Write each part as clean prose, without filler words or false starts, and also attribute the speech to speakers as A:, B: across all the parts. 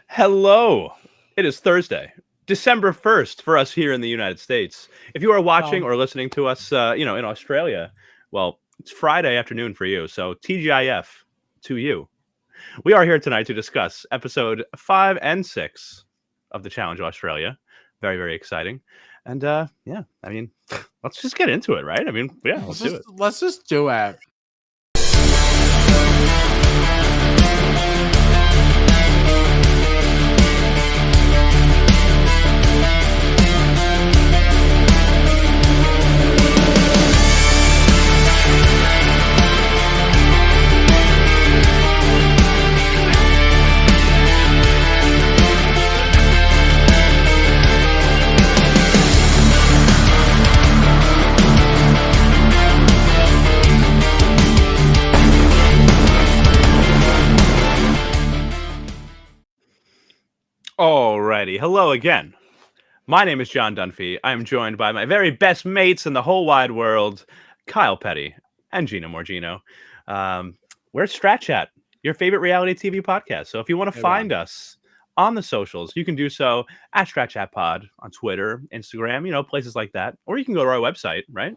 A: Hello. It is Thursday, December 1st for us here in the United States. If you are watching or listening to us, in Australia, well, it's Friday afternoon for you. So TGIF to you. We are here tonight to discuss episode 5 and 6 of the Challenge Australia. Very, very exciting. And let's just get into it, right? Let's do it.
B: Let's just do it.
A: Alrighty. Hello again. My name is John Dunphy. I am joined by my very best mates in the whole wide world, Kyle Petty and Gina Morgino. We're at Strat Chat, your favorite reality TV podcast. So if you want to find us on the socials, you can do so at Strat Chat Pod on Twitter, Instagram, places like that. Or you can go to our website, right?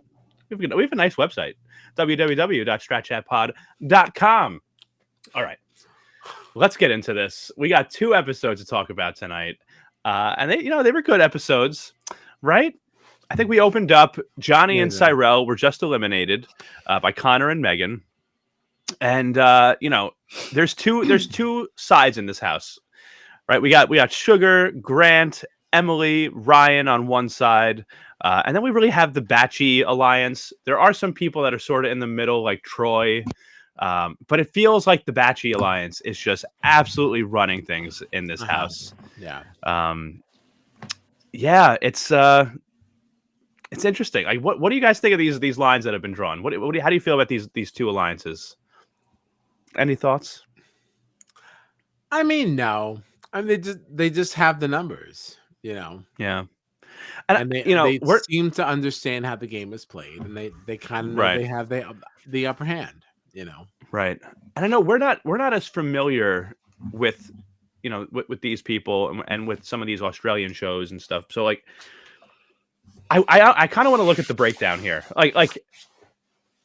A: We have a nice website, www.stratchatpod.com. All right. Let's get into this. We got 2 episodes to talk about tonight. And they were good episodes, right? I think we opened up Johnny and Cyrell were just eliminated by Connor and Megan. And there's two sides in this house. Right? We got Sugar, Grant, Emily, Ryan on one side. And then we really have the Batchy alliance. There are some people that are sort of in the middle, like Troy. But it feels like the Batchy alliance is just absolutely running things in this house.
B: Yeah.
A: It's interesting. Like, what do you guys think of these lines that have been drawn? How do you feel about these two alliances? Any thoughts?
B: No. They just have the numbers,
A: Yeah.
B: And they seem to understand how the game is played, and they kind of know they have the upper hand.
A: Right. And I know we're not as familiar with with these people and with some of these Australian shows and stuff. So like I kind of want to look at the breakdown here. Like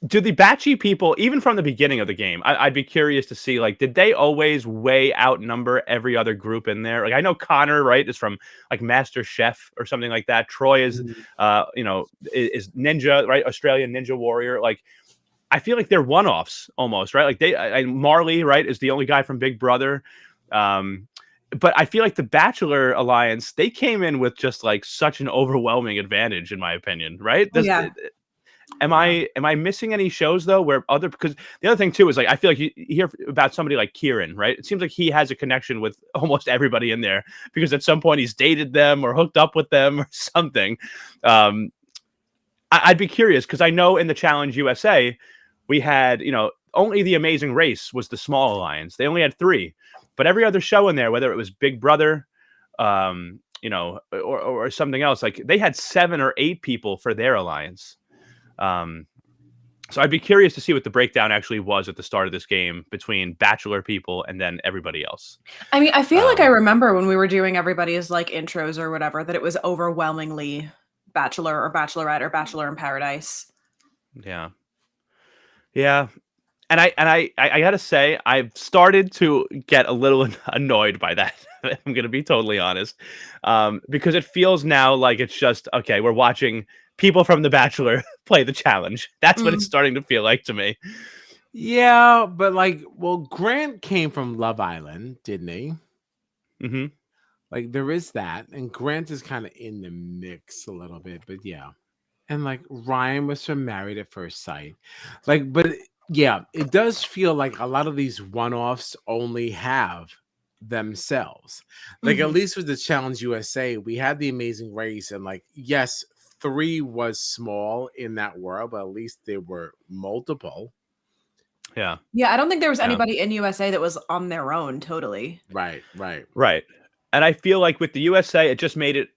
A: do the Batchy people, even from the beginning of the game, I'd be curious to see, like, did they always way outnumber every other group in there? Like, I know Connor, right, is from like Master Chef or something like that. Troy is is Ninja, right? Australian Ninja Warrior. Like, I feel like they're one-offs almost, right? Like Marley, right, is the only guy from Big Brother. But I feel like the Bachelor Alliance, they came in with just like such an overwhelming advantage, in my opinion, right? Am I missing any shows though because the other thing too is, like, I feel like you hear about somebody like Kieran, right? It seems like he has a connection with almost everybody in there because at some point he's dated them or hooked up with them or something. I'd be curious because I know in the Challenge USA, we had, only the Amazing Race was the small alliance. They only had 3, but every other show in there, whether it was Big Brother, or something else, like they had 7 or 8 people for their alliance. So I'd be curious to see what the breakdown actually was at the start of this game between Bachelor people and then everybody else.
C: I feel like I remember when we were doing everybody's like intros or whatever, that it was overwhelmingly Bachelor or Bachelorette or Bachelor in Paradise.
A: Yeah. And I gotta say, I've started to get a little annoyed by that. I'm gonna be totally honest, because it feels now like it's just okay. We're watching people from The Bachelor play the challenge. That's what it's starting to feel like to me.
B: Yeah, but Grant came from Love Island, didn't he?
A: Mm-hmm.
B: Like, there is that, and Grant is kind of in the mix a little bit, but yeah. And like Ryan was from Married at First Sight. It does feel like a lot of these one-offs only have themselves. Like, at least with the Challenge USA, we had the Amazing Race, and like, yes, 3 was small in that world, but at least there were multiple.
A: Yeah.
C: Yeah, I don't think there was
A: Yeah.
C: anybody in USA that was on their own totally.
B: Right.
A: Right. And I feel like with the USA, it just made it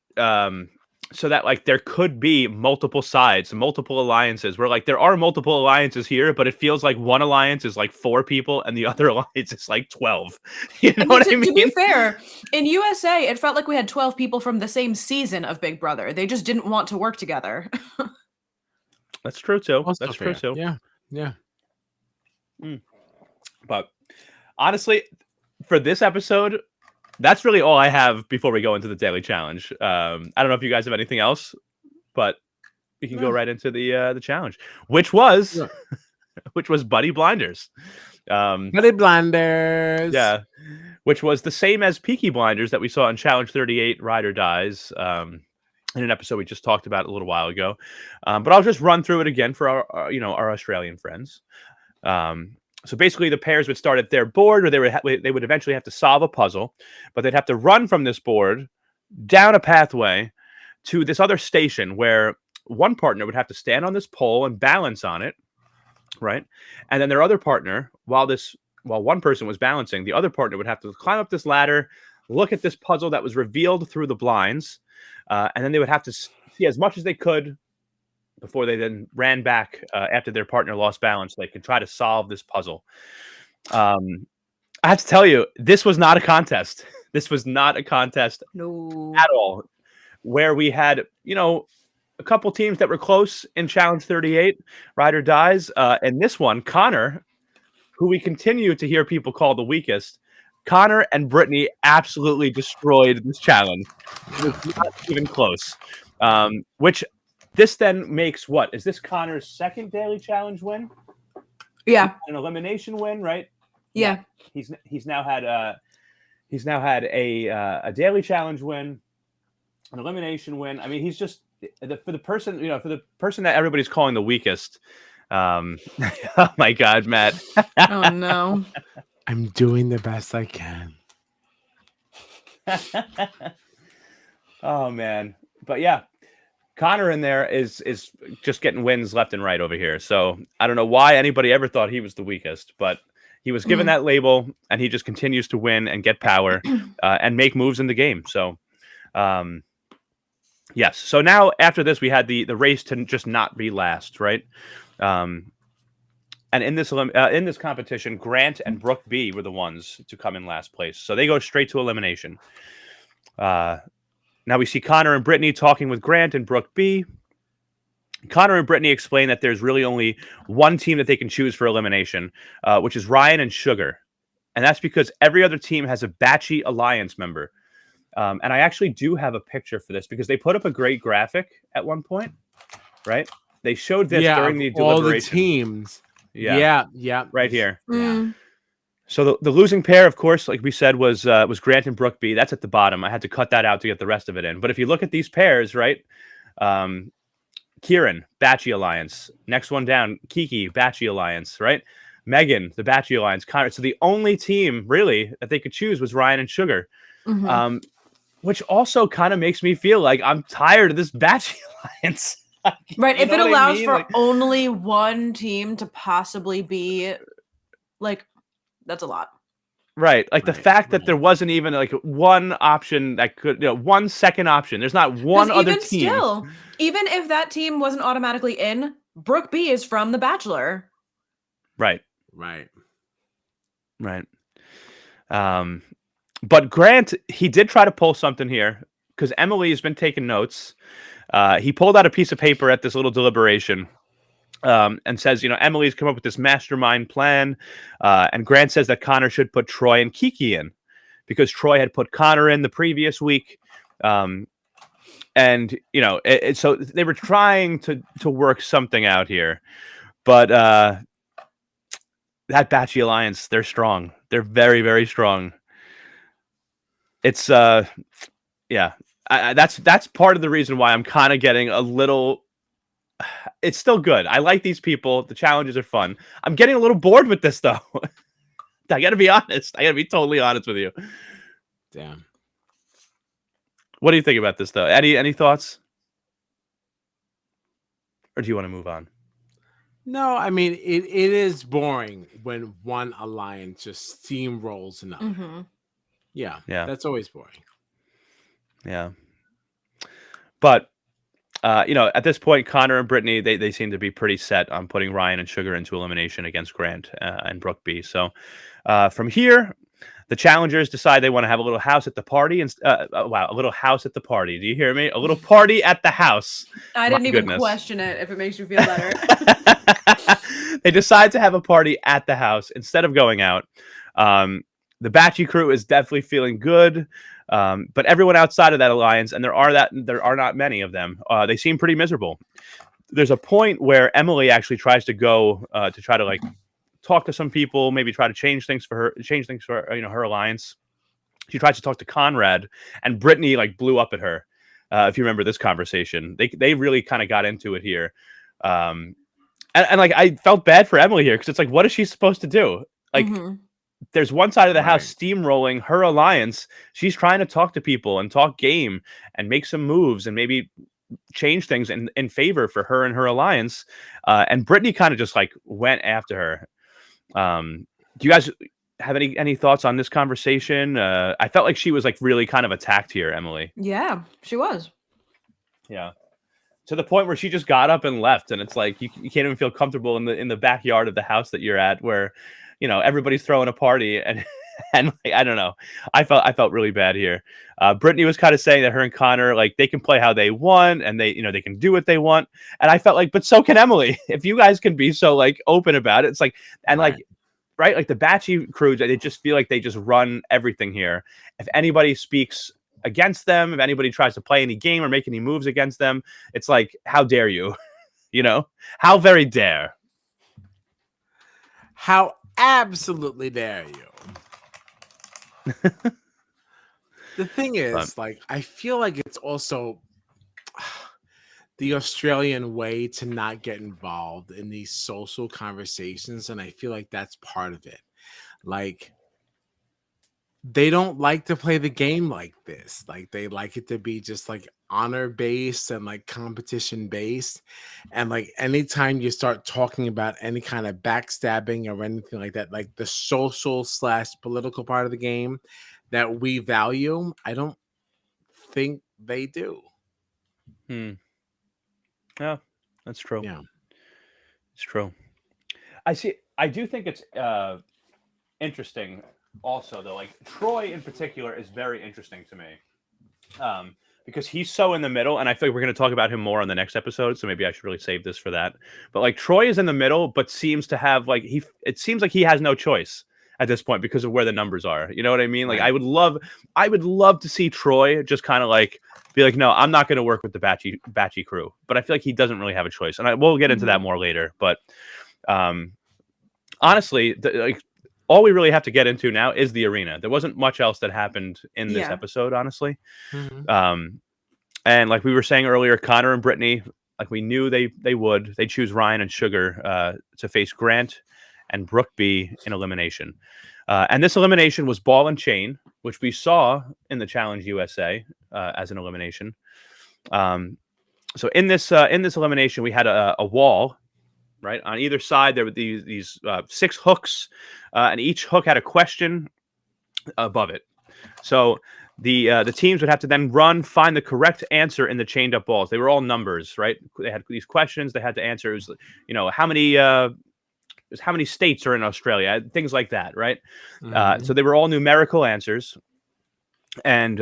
A: so that like there could be multiple sides, multiple alliances where like there are multiple alliances here, but it feels like one alliance is like 4 people and the other alliance is like 12. You know what I mean?
C: To be fair, in USA, it felt like we had 12 people from the same season of Big Brother. They just didn't want to work together.
A: That's true too.
B: Also
A: That's true
B: fair.
A: too.
B: Yeah.
A: But honestly, for this episode, that's really all I have before we go into the daily challenge. I don't know if you guys have anything else, but we can go right into the challenge, which was Buddy Blinders.
B: Buddy Blinders.
A: Yeah, which was the same as Peaky Blinders that we saw in Challenge 38, Ride or Dies, in an episode we just talked about a little while ago. But I'll just run through it again for our Australian friends. So basically, the pairs would start at their board, or they would eventually have to solve a puzzle, but they'd have to run from this board down a pathway to this other station where one partner would have to stand on this pole and balance on it, right? And then their other partner, while one person was balancing, the other partner would have to climb up this ladder, look at this puzzle that was revealed through the blinds, and then they would have to see as much as they could before they then ran back after their partner lost balance so they could try to solve this puzzle. I have to tell you, this was not a contest. This was not a contest at all, where we had, a couple teams that were close in Challenge 38, Ride or Dies. And this one, Connor, who we continue to hear people call the weakest, Connor and Brittany absolutely destroyed this challenge. It was not even close. Which this then makes what? Is this Connor's second daily challenge win?
C: Yeah.
A: An elimination win, right?
C: Yeah.
A: He's now had a daily challenge win, an elimination win. I mean, he's just for the person that everybody's calling the weakest. Oh my God, Matt.
C: Oh no.
B: I'm doing the best I can.
A: Oh man. But yeah, Connor in there is just getting wins left and right over here. So I don't know why anybody ever thought he was the weakest, but he was given that label, and he just continues to win and get power and make moves in the game. So, yes. So now after this, we had the race to just not be last, right? And in this competition, Grant and Brooke B were the ones to come in last place. So they go straight to elimination. Now we see Connor and Brittany talking with Grant and Brooke B. Connor and Brittany explain that there's really only one team that they can choose for elimination, which is Ryan and Sugar. And that's because every other team has a Batchy Alliance member. And I actually do have a picture for this because they put up a great graphic at one point, right? They showed this during the deliberation.
B: All the teams.
A: Yeah. Right here.
C: Mm.
A: So the losing pair, of course, like we said, was Grant and Brooke B. That's at the bottom. I had to cut that out to get the rest of it in. But if you look at these pairs, right? Kieran, Batchy Alliance. Next one down, Kiki, Batchy Alliance, right? Megan, the Batchy Alliance. Connor. So the only team, really, that they could choose was Ryan and Sugar.
C: Mm-hmm.
A: Which also kind of makes me feel like I'm tired of this Batchy Alliance.
C: Right. If it allows for
A: like,
C: only one team to possibly be like, that's a lot.
A: Right. Like the fact that there wasn't even like one option that could, one second option. There's not one other team.
C: Still, even if that team wasn't automatically in, Brooke B is from The Bachelor.
A: Right.
B: Right.
A: But Grant, he did try to pull something here because Emily has been taking notes. He pulled out a piece of paper at this little deliberation and says, Emily's come up with this mastermind plan. And Grant says that Connor should put Troy and Kiki in because Troy had put Connor in the previous week. And, so they were trying to work something out here. But that Batchy Alliance, they're strong. They're very, very strong. It's, that's part of the reason why I'm kind of getting a little. It's still good. I like these people. The challenges are fun. I'm getting a little bored with this, though. I got to be honest. I got to be totally honest with you.
B: Damn.
A: What do you think about this, though? Any thoughts? Or do you want to move on?
B: No, I mean it is boring when one alliance just steamrolls another.
C: Mm-hmm.
B: Yeah,
A: Yeah.
B: that's always boring.
A: Yeah. But at this point, Connor and Brittany, they seem to be pretty set on putting Ryan and Sugar into elimination against Grant and Brooke B. So from here, the challengers decide they want to have a little house at the party. And wow, a little house at the party. Do you hear me? A little party at the house.
C: I
A: My
C: didn't even
A: goodness.
C: question it if it makes you feel better.
A: They decide to have a party at the house instead of going out. The Batchy crew is definitely feeling good. But everyone outside of that alliance, and there are not many of them, they seem pretty miserable. There's a point where Emily actually tries to go to try to like talk to some people, maybe try to change things for her alliance. She tries to talk to Conrad, and Brittany like blew up at her. If you remember this conversation, they really kind of got into it here. And like I felt bad for Emily here because it's like, what is she supposed to do? Like, there's one side of the house steamrolling her alliance. She's trying to talk to people and talk game and make some moves and maybe change things in favor for her and her alliance. And Brittany kind of just like went after her. Do you guys have any thoughts on this conversation? I felt like she was like really kind of attacked here, Emily.
C: Yeah, she was.
A: Yeah. To the point where she just got up and left, and it's like you can't even feel comfortable in the backyard of the house that you're at, where everybody's throwing a party, and like, I don't know. I felt really bad here. Brittany was kind of saying that her and Connor, like, they can play how they want, and they can do what they want, and I felt like, but so can Emily. If you guys can be so like open about it, it's like, and like, right, like the Batchy crew, they just feel like they just run everything here. If anybody speaks against them, if anybody tries to play any game or make any moves against them, it's like, how dare you? How very dare?
B: How absolutely dare you? The thing is, like, I feel like it's also the Australian way to not get involved in these social conversations, and I feel like that's part of it. Like, they don't like to play the game like this. Like, they like it to be just like honor based and like competition based. And like anytime you start talking about any kind of backstabbing or anything like that, like the social / political part of the game that we value, I don't think they do.
A: Yeah, that's true.
B: Yeah.
A: It's true. I do think it's interesting also, though. Like, Troy in particular is very interesting to me. Because he's so in the middle, and I feel like we're going to talk about him more on the next episode, so maybe I should really save this for that. But like, Troy is in the middle, but seems to have like it seems like he has no choice at this point because of where the numbers are. You know what I mean? Like, I would love to see Troy just kind of like be like, no, I'm not going to work with the Batchy crew. But I feel like he doesn't really have a choice, and we'll get into that more later. But honestly, like, all we really have to get into now is the arena. There wasn't much else that happened in this episode, honestly. And like we were saying earlier, Connor and Brittany, like we knew they'd choose Ryan and Sugar to face Grant and Brooke B in elimination. And this elimination was ball and chain, which we saw in the Challenge USA as an elimination. So in this elimination, we had a wall. Right on either side, there were these 6 hooks, and each hook had a question above it. So the teams would have to then find the correct answer in the chained up balls. They were all numbers, right? They had these questions they had to answer. It was, how many states are in Australia, things like that, right? So they were all numerical answers. And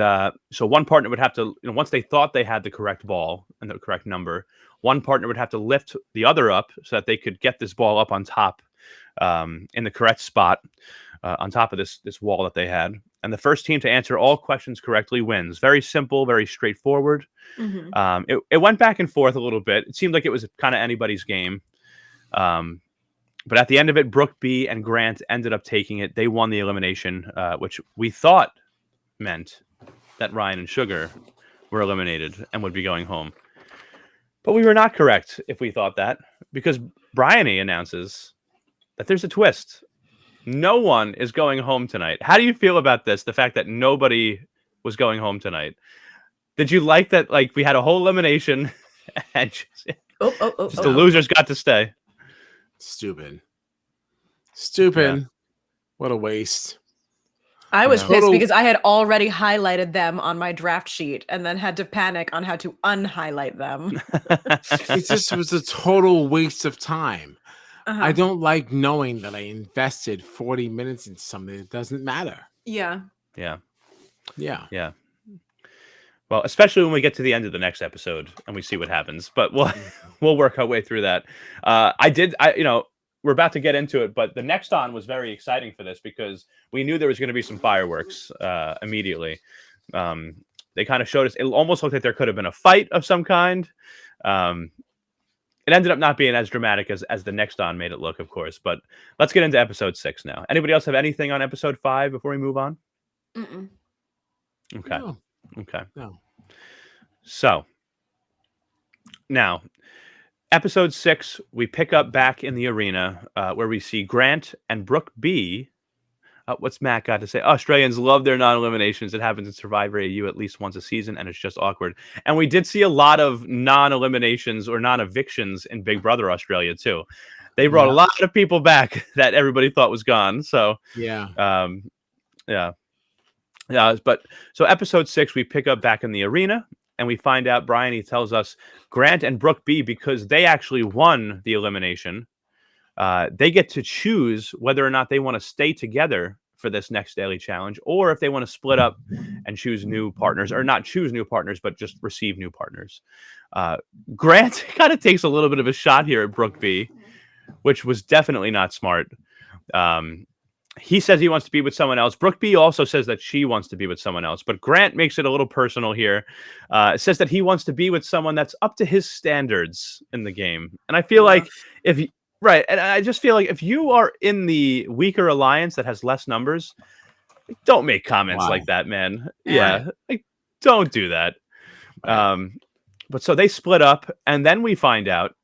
A: so one partner would have to, once they thought they had the correct ball and the correct number, one partner would have to lift the other up so that they could get this ball up on top in the correct spot on top of this wall that they had. And the first team to answer all questions correctly wins. Very simple, very straightforward. It went back and forth a little bit. It seemed like it was kind of anybody's game. But at the end of it, Brooke B and Grant ended up taking it. They won the elimination, which we thought meant that Ryan and Sugar were eliminated and would be going home. But we were not correct if we thought that, because Bryony announces that there's a twist. No one is going home tonight. How do you feel about this? The fact that nobody was going home tonight. Did you like that? Like, we had a whole elimination and just the losers got to stay.
B: Stupid.
A: Yeah.
B: What a waste.
C: I was
A: Yeah.
C: pissed
B: Total-
C: because I had already highlighted them on my draft sheet and then had to panic on how to unhighlight them.
B: It just was a total waste of time.
C: Uh-huh.
B: I don't like knowing that I invested 40 minutes in something that doesn't matter.
C: Yeah.
A: Yeah.
B: Yeah.
A: Yeah. Well, especially when we get to the end of the next episode and we see what happens, but we'll work our way through that. We're about to get into it, but the next on was very exciting for this because we knew there was going to be some fireworks immediately. They kind of showed us, it almost looked like there could have been a fight of some kind. It ended up not being as dramatic as the next on made it look, of course, but let's get into episode 6 now. Anybody else have anything on episode 5 before we move on?
C: Mm-mm.
A: Okay.
B: No.
A: Okay.
B: No.
A: So now, episode 6, we pick up back in the arena where we see Grant and Brooke B. What's Matt got to say? Australians love their non-eliminations. It happens in Survivor AU at least once a season, and it's just awkward. And we did see a lot of non-eliminations or non-evictions in Big Brother Australia too. They brought a lot of people back that everybody thought was gone. So
B: Yeah.
A: But so episode 6, we pick up back in the arena, and we find out Brian, he tells us Grant and Brooke B, because they actually won the elimination, they get to choose whether or not they want to stay together for this next daily challenge, or if they want to split up and choose new partners, or not choose new partners, but just receive new partners. Grant kind of takes a little bit of a shot here at Brooke B, which was definitely not smart. He says he wants to be with someone else. Brooke B also says that she wants to be with someone else, but Grant makes it a little personal here. Says that he wants to be with someone that's up to his standards in the game. And I feel like and I just feel like if you are in the weaker alliance that has less numbers, don't make comments like that, man. Yeah, like, don't do that. But so they split up, and then we find out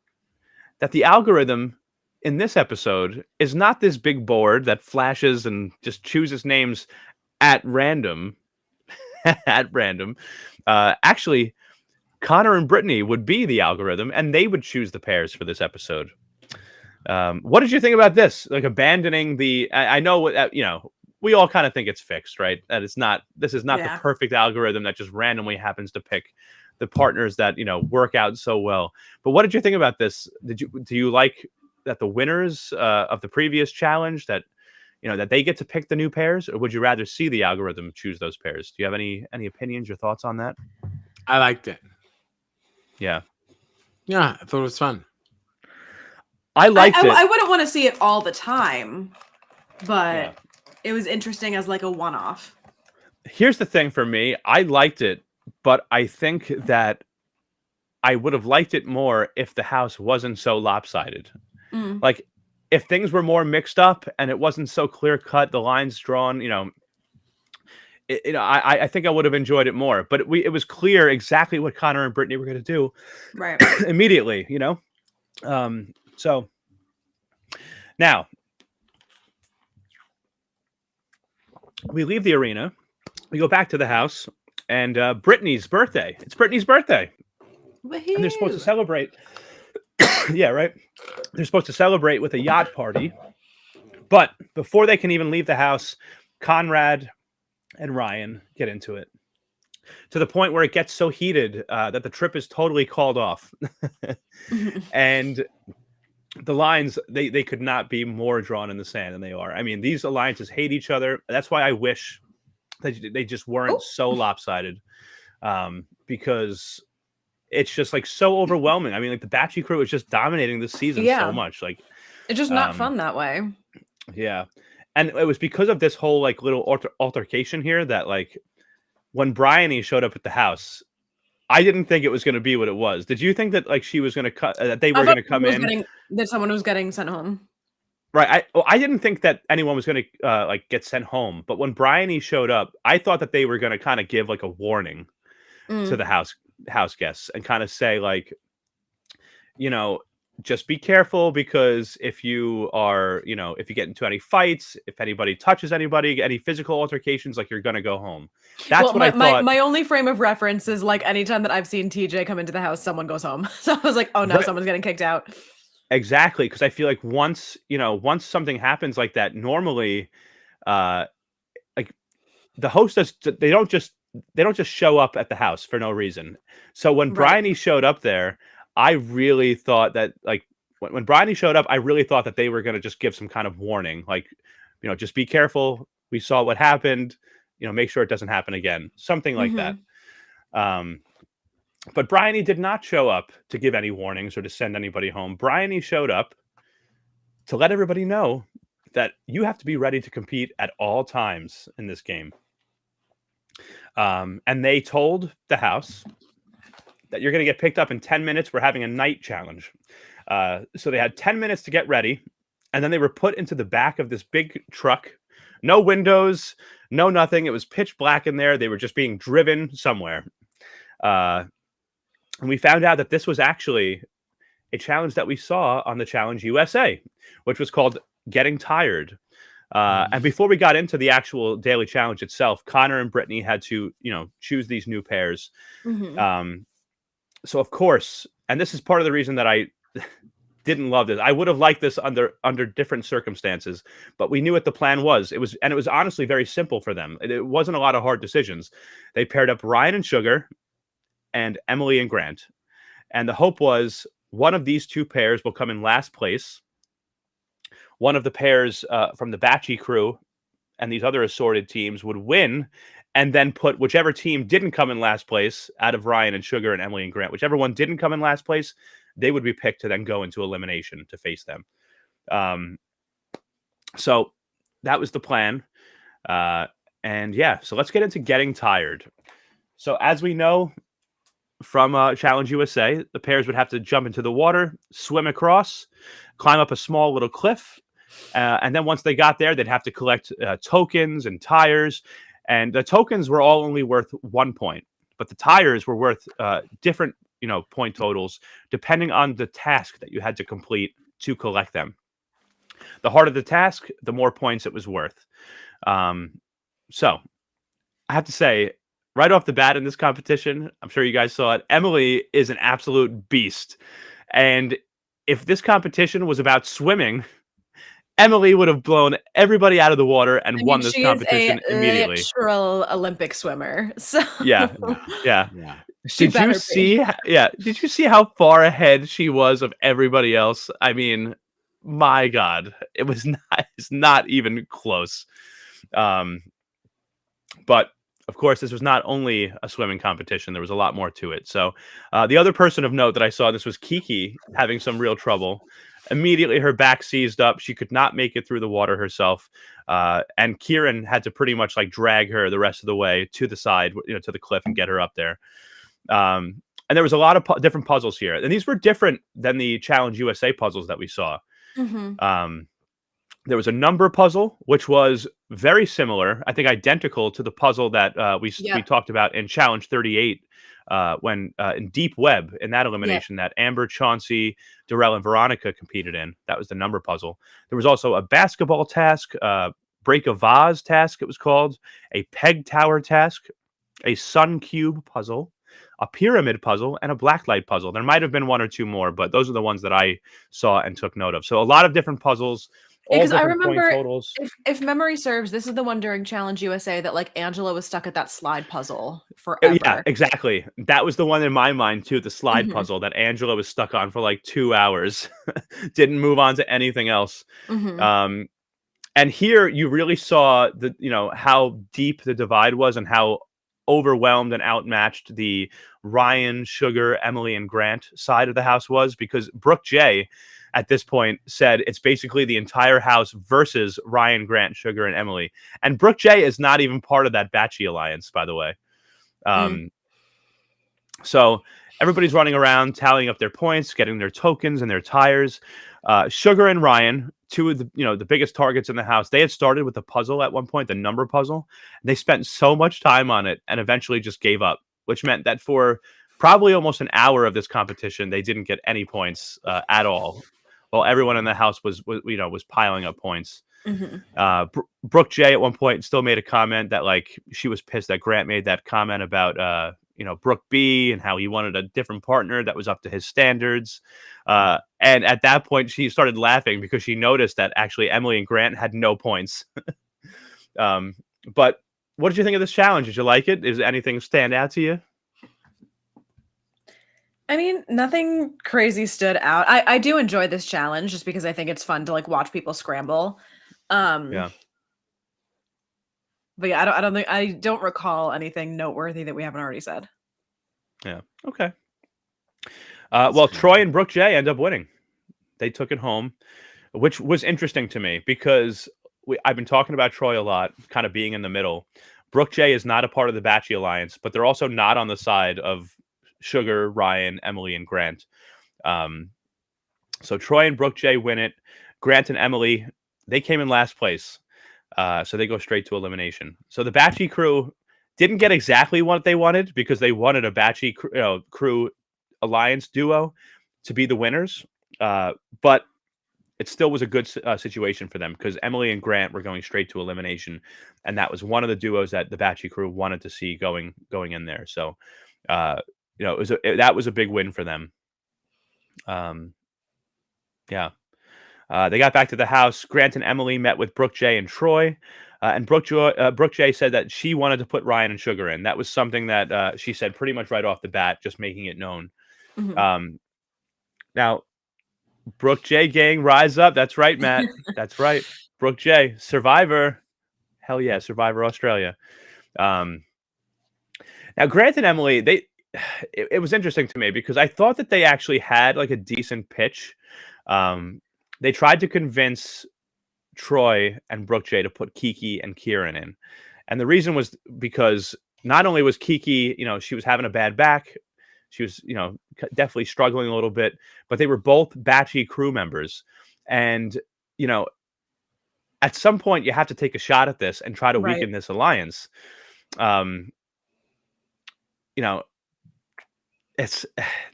A: that the algorithm in this episode is not this big board that flashes and just chooses names at random. Actually, Connor and Brittany would be the algorithm, and they would choose the pairs for this episode. What did you think about this? Like abandoning the, I know what, we all kind of think it's fixed, right? That this is not the perfect algorithm that just randomly happens to pick the partners that, work out so well. But what did you think about this? Do you like that the winners of the previous challenge that they get to pick the new pairs, or would you rather see the algorithm choose those pairs? Do you have any opinions or thoughts on that?
B: I liked it.
A: Yeah.
B: Yeah, I thought it was fun.
A: I liked it.
C: I wouldn't want to see it all the time, but it was interesting as like a one-off.
A: Here's the thing for me. I liked it, but I think that I would have liked it more if the house wasn't so lopsided. Like if things were more mixed up and it wasn't so clear cut, the lines drawn, I think I would have enjoyed it more. But it was clear exactly what Connor and Brittany were going to do,
C: right?
A: Immediately, So now we leave the arena, we go back to the house, and Brittany's birthday. It's Brittany's birthday.
C: Woo-hoo.
A: And they're supposed to celebrate. Yeah, right. They're supposed to celebrate with a yacht party. But before they can even leave the house, Conrad and Ryan get into it, to the point where it gets so heated that the trip is totally called off. And the lines, they could not be more drawn in the sand than they are. I mean, these alliances hate each other. That's why I wish that they just weren't so lopsided, because it's just like so overwhelming. I mean, like the Batchy crew is just dominating this season so much. Like
C: it's just not fun that way.
A: Yeah. And it was because of this whole like little altercation here that like when Bryony showed up at the house, I didn't think it was going to be what it was. Did you think that like she was going to cut, that they were going to come in?
C: That someone was getting sent home.
A: Right. I didn't think that anyone was going to like get sent home. But when Bryony showed up, I thought that they were going to kind of give like a warning to the house guests and kind of say like, just be careful, because if you are, if you get into any fights, if anybody touches anybody, any physical altercations, like you're going to go home. That's what I thought.
C: My only frame of reference is like anytime that I've seen TJ come into the house, someone goes home. So I was like, oh no, someone's getting kicked out.
A: Exactly, because I feel like once something happens like that, normally, uh, like the host does, they don't just show up at the house for no reason. So when
C: Right.
A: Bryony showed up there, I really thought that like when Bryony showed up, I really thought that they were going to just give some kind of warning, like just be careful. We saw what happened. Make sure it doesn't happen again, something like that.
C: Mhm.
A: Um, but Bryony did not show up to give any warnings or to send anybody home. Bryony showed up to let everybody know that you have to be ready to compete at all times in this game. And they told the house that you're going to get picked up in 10 minutes. We're having a night challenge. So they had 10 minutes to get ready. And then they were put into the back of this big truck. No windows, no nothing. It was pitch black in there. They were just being driven somewhere. And we found out that this was actually a challenge that we saw on the Challenge USA, which was called Getting Tired. And before we got into the actual daily challenge itself, Connor and Brittany had to, choose these new pairs.
C: Mhm.
A: So of course, and this is part of the reason that I didn't love this. I would have liked this under different circumstances, but we knew what the plan was. It was honestly very simple for them. It wasn't a lot of hard decisions. They paired up Ryan and Sugar and Emily and Grant. And the hope was one of these two pairs will come in last place. One of the pairs from the Batchy crew and these other assorted teams would win, and then put whichever team didn't come in last place out of Ryan and Sugar and Emily and Grant, whichever one didn't come in last place, they would be picked to then go into elimination to face them. So that was the plan. And yeah, so let's get into Getting Tired. So as we know from Challenge USA, the pairs would have to jump into the water, swim across, climb up a small little cliff, and then once they got there, they'd have to collect tokens and tires. And the tokens were all only worth 1 point, but the tires were worth different, point totals depending on the task that you had to complete to collect them. The harder the task, the more points it was worth. So I have to say, right off the bat in this competition, I'm sure you guys saw it, Emily is an absolute beast. And if this competition was about swimming, Emily would have blown everybody out of the water and won this
C: She is
A: competition
C: a
A: immediately.
C: literal Olympic swimmer. So
A: Yeah.
B: Yeah.
C: She
A: Did you
C: better
A: see?
C: be.
A: Did you see how far ahead she was of everybody else? I mean, my God, it's not even close. But of course, this was not only a swimming competition. There was a lot more to it. So the other person of note that I saw, this was Kiki having some real trouble. Immediately, her back seized up. She could not make it through the water herself. And Kieran had to pretty much like drag her the rest of the way to the side, to the cliff and get her up there. And there was a lot of different puzzles here. And these were different than the Challenge USA puzzles that we saw.
C: Mhm.
A: There was a number puzzle, which was very similar, I think identical to the puzzle that we
C: Yep.
A: talked about in Challenge 38 when in Deep Web, in that
C: Yep.
A: elimination that Amber, Chauncey, Darrell, and Veronica competed in. That was the number puzzle. There was also a basketball task, break a vase task, it was called, a peg tower task, a sun cube puzzle, a pyramid puzzle, and a blacklight puzzle. There might have been one or two more, but those are the ones that I saw and took note of. So a lot of different puzzles, all
C: Because I
A: different point
C: remember,
A: totals.
C: if memory serves, this is the one during Challenge USA that like Angela was stuck at that slide puzzle
A: Yeah,
C: forever.
A: exactly. That was the one in my mind too, the slide
C: Mhm.
A: puzzle that Angela was stuck on for like 2 hours. Didn't move on to anything else.
C: Mhm.
A: And here you really saw how deep the divide was and how overwhelmed and outmatched the Ryan, Sugar, Emily, and Grant side of the house was, because Brooke J at this point said it's basically the entire house versus Ryan, Grant, Sugar, and Emily. And Brooke J is not even part of that Batchy alliance, by the way.
C: Mm.
A: So everybody's running around, tallying up their points, getting their tokens and their tires. Sugar and Ryan, two of the biggest targets in the house, they had started with the puzzle at one point, the number puzzle. They spent so much time on it and eventually just gave up, which meant that for probably almost an hour of this competition, they didn't get any points at all, while everyone in the house was piling up points.
C: Mhm.
A: Brooke J at one point still made a comment that like she was pissed that Grant made that comment about Brooke B and how he wanted a different partner that was up to his standards. And at that point, she started laughing because she noticed that actually Emily and Grant had no points. But what did you think of this challenge? Did you like it? Is anything stand out to you?
C: I mean, nothing crazy stood out. I do enjoy this challenge just because I think it's fun to like watch people scramble.
A: Yeah.
C: But yeah, I don't recall anything noteworthy that we haven't already said.
A: Yeah. Okay. Well, Troy and Brooke J end up winning. They took it home, which was interesting to me because I've been talking about Troy a lot, kind of being in the middle. Brooke J is not a part of the Batchy Alliance, but they're also not on the side of Sugar, Ryan, Emily, and Grant. So Troy and Brooke J win it. Grant and Emily, they came in last place. So they go straight to elimination. So the Batchy crew didn't get exactly what they wanted because they wanted a Batchy crew alliance duo to be the winners. But it still was a good situation for them because Emily and Grant were going straight to elimination, and that was one of the duos that the Batchy crew wanted to see going in there. So, that was a big win for them. Yeah. They got back to the house. Grant and Emily met with Brooke J and Troy. And Brooke J said that she wanted to put Ryan and Sugar in. That was something that she said pretty much right off the bat, just making it known.
C: Mhm.
A: Now, Brooke J gang, rise up. That's right, Matt. That's right. Brooke J, Survivor. Hell yeah, Survivor Australia. Now, Grant and Emily, it was interesting to me because I thought that they actually had like a decent pitch. They tried to convince Troy and Brooke J to put Kiki and Kieran in. And the reason was because not only was Kiki, she was having a bad back, she was, definitely struggling a little bit, but they were both Batchy crew members. And, at some point you have to take a shot at this and try to
C: Right.
A: weaken this alliance. It's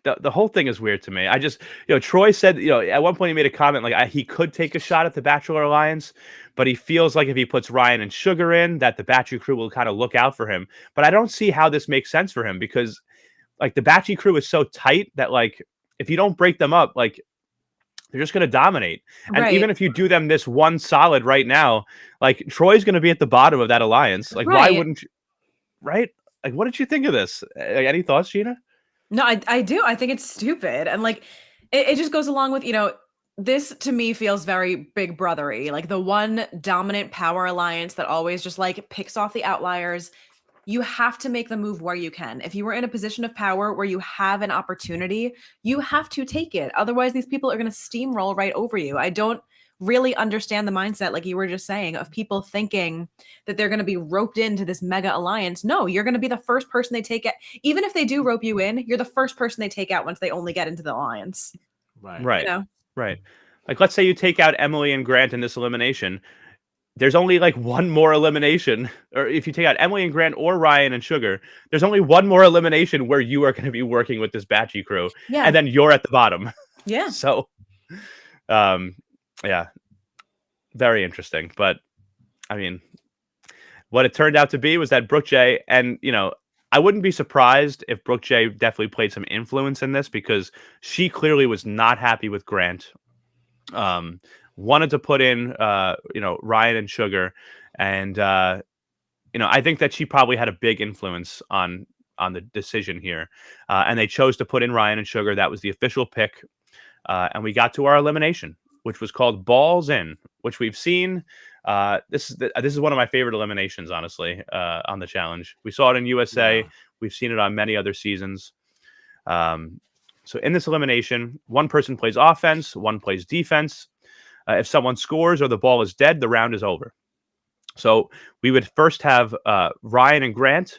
A: the whole thing is weird to me. I just, Troy said, at one point he made a comment like he could take a shot at the Bachelor Alliance, but he feels like if he puts Ryan and Sugar in, that the Bachelor crew will kind of look out for him. But I don't see how this makes sense for him because, like, the Bachelor crew is so tight that, like, if you don't break them up, like, they're just going to dominate. And
C: Right.
A: even if you do them this one solid right now, like, Troy's going to be at the bottom of that alliance. Like, why
C: Right.
A: wouldn't you? Right? Like, what did you think of this? Any thoughts, Gina?
C: No, I do. I think it's stupid. And like it just goes along with, this to me feels very big brothery. Like the one dominant power alliance that always just like picks off the outliers. You have to make the move where you can. If you were in a position of power where you have an opportunity, you have to take it. Otherwise, these people are going to steamroll right over you. I don't really understand the mindset, like you were just saying, of people thinking that they're going to be roped into this mega alliance. No, you're going to be the first person they take out. Even if they do rope you in, you're the first person they take out once they only get into the alliance.
A: Right. Right. Like, let's say you take out Emily and Grant in this elimination. There's only like one more elimination, or if you take out Emily and Grant or Ryan and Sugar, there's only one more elimination where you are going to be working with this Batchy crew, and then you're at the bottom.
C: Yeah.
A: So, yeah, very interesting. But I mean, what it turned out to be was that Brooke J, and I wouldn't be surprised if Brooke J definitely played some influence in this because she clearly was not happy with Grant. Wanted to put in, Ryan and Sugar, and I think that she probably had a big influence on the decision here, and they chose to put in Ryan and Sugar. That was the official pick, and we got to our elimination, which was called Balls In, which we've seen. This is one of my favorite eliminations, honestly, on the challenge. We saw it in USA. Yeah. We've seen it on many other seasons. So in this elimination, one person plays offense, one plays defense. If someone scores or the ball is dead, the round is over. So we would first have Ryan and Grant.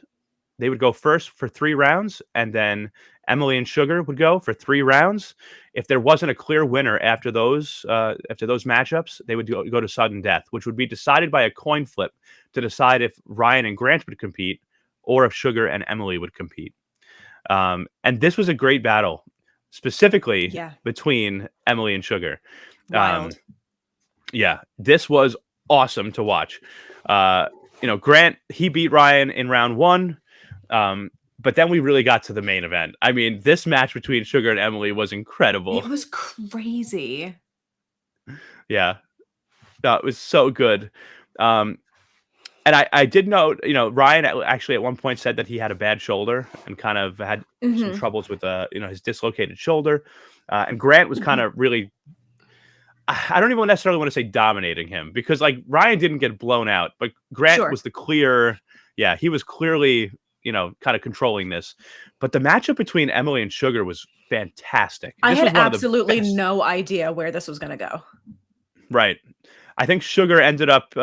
A: They would go first for 3 rounds, and then Emily and Sugar would go for 3 rounds. If there wasn't a clear winner after those matchups, they would go to sudden death, which would be decided by a coin flip to decide if Ryan and Grant would compete or if Sugar and Emily would compete. And this was a great battle, specifically between Emily and Sugar.
C: Wild.
A: Yeah, this was awesome to watch. Grant, he beat Ryan in round 1. But then we really got to the main event. I mean, this match between Sugar and Emily was incredible.
C: It was crazy.
A: Yeah. No, it was so good. And I did note, Ryan actually at one point said that he had a bad shoulder and kind of had some troubles with, his dislocated shoulder. And Grant was kind of really, I don't even necessarily want to say dominating him, because like Ryan didn't get blown out, but Grant was he was clearly, kind of controlling this. But the matchup between Emily and Sugar was fantastic.
C: I had absolutely no idea where this was going to go.
A: Right. I think Sugar ended up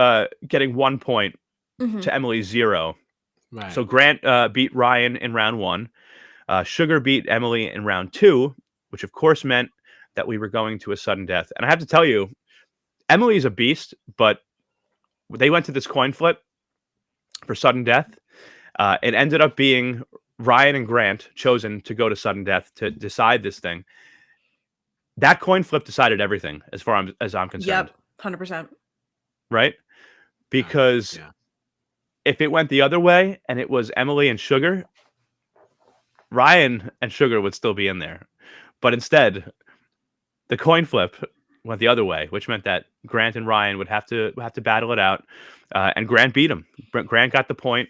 A: getting 1 point to Emily's 0. Right. So Grant beat Ryan in round 1. Sugar beat Emily in round 2, which of course meant that we were going to a sudden death. And I have to tell you, Emily's a beast, but they went to this coin flip for sudden death. It ended up being Ryan and Grant chosen to go to sudden death to decide this thing. That coin flip decided everything as far as I'm concerned.
C: Yep, 100%.
A: Right? Because if it went the other way and it was Emily and Sugar, Ryan and Sugar would still be in there. But instead, the coin flip went the other way, which meant that Grant and Ryan would have to battle it out. And Grant beat him. Grant got the point.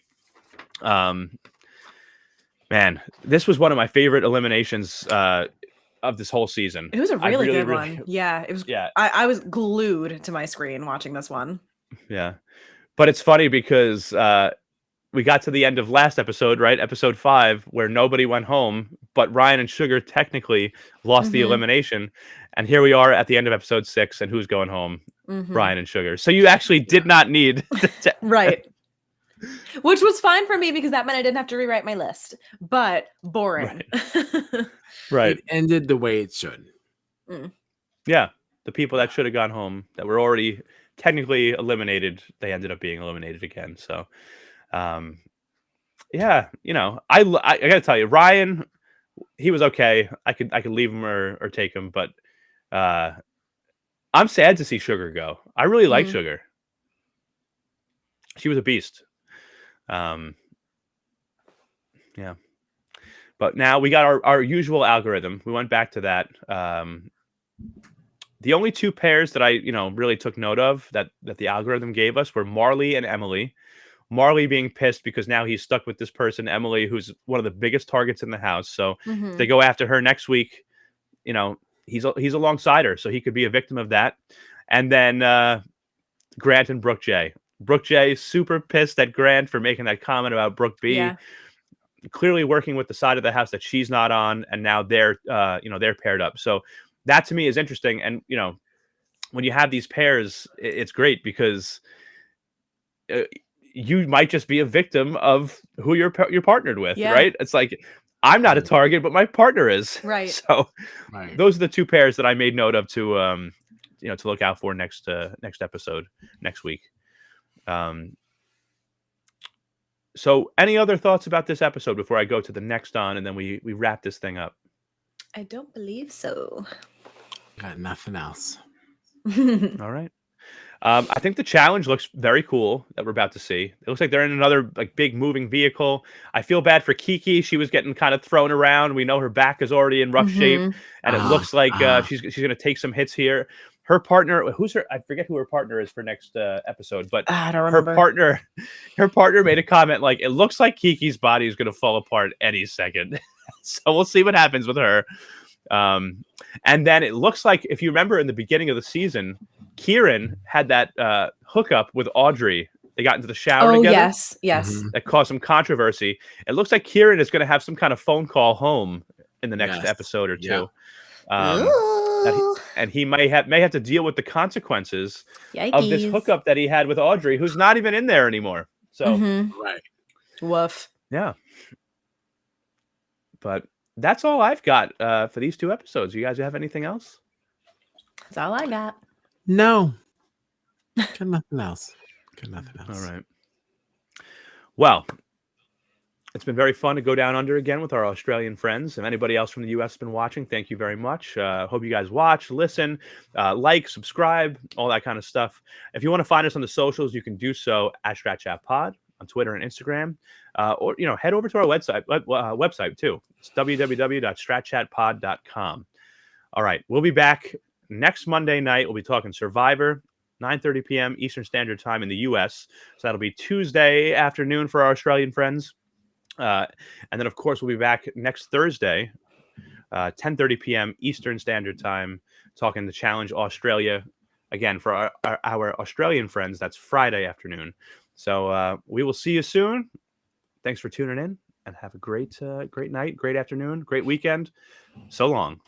A: Man, this was one of my favorite eliminations of this whole season.
C: It was a really good one. Yeah, it was. Yeah, I was glued to my screen watching this one.
A: Yeah, but it's funny because we got to the end of last episode, right? Episode 5, where nobody went home, but Ryan and Sugar technically lost the elimination. And here we are at the end of episode 6, and who's going home? Ryan and Sugar. So you actually did not need to...
C: Right. Which was fine for me because that meant I didn't have to rewrite my list. But boring.
A: Right.
B: It ended the way it should.
A: Yeah. The people that should have gone home, that were already technically eliminated, they ended up being eliminated again. So, yeah, I gotta tell you, Ryan, he was okay. I could leave him or take him, but I'm sad to see Sugar go. I really like Sugar. She was a beast. Yeah. But now we got our usual algorithm. We went back to that. The only 2 pairs that I, really took note of that the algorithm gave us were Marley and Emily. Marley being pissed because now he's stuck with this person, Emily, who's one of the biggest targets in the house. So if they go after her next week, he's alongside her, so he could be a victim of that. And then Grant and Brooke J. Brooke J super pissed at Grant for making that comment about Brooke B. Yeah. Clearly working with the side of the house that she's not on, and now they're paired up. So that to me is interesting. And when you have these pairs, it's great because you might just be a victim of who you're partnered with, right? It's like, I'm not a target, but my partner is.
C: Right.
A: So those are the 2 pairs that I made note of to look out for next episode next week. So any other thoughts about this episode before I go to the next on, and then we wrap this thing up?
C: I don't believe so.
B: Got nothing else.
A: All right. I think the challenge looks very cool that we're about to see. It looks like they're in another big moving vehicle. I feel bad for Kiki. She was getting kind of thrown around. We know her back is already in rough shape, and it looks like she's going to take some hits here. Her partner, I forget who her partner is for next episode, but
C: I don't remember.
A: Her partner made a comment like, it looks like Kiki's body is going to fall apart any second. So we'll see what happens with her. And then it looks like, if you remember in the beginning of the season, Kieran had that hookup with Audrey. They got into the shower together.
C: Yes.
A: That caused some controversy. It looks like Kieran is going to have some kind of phone call home in the next episode or 2. And he may have to deal with the consequences of this hookup that he had with Audrey, who's not even in there anymore. So,
B: right.
C: Woof.
A: Yeah. But that's all I've got for these 2 episodes. You guys have anything else?
C: That's all I got.
B: No. Got nothing else.
A: All right. Well, it's been very fun to go down under again with our Australian friends. If anybody else from the U.S. has been watching, thank you very much. Hope you guys watch, listen, like, subscribe, all that kind of stuff. If you want to find us on the socials, you can do so at Strat Chat Pod. on Twitter and Instagram, or head over to our website too. It's www.stratchatpod.com. All right, we'll be back next Monday night. We'll be talking Survivor, 9:30 p.m. Eastern Standard Time in the U.S. So that'll be Tuesday afternoon for our Australian friends. And then, of course, we'll be back next Thursday, 10:30 p.m. Eastern Standard Time, talking the Challenge Australia. Again, for our Australian friends, that's Friday afternoon. So we will see you soon. Thanks for tuning in, and have a great night, great afternoon, great weekend. So long.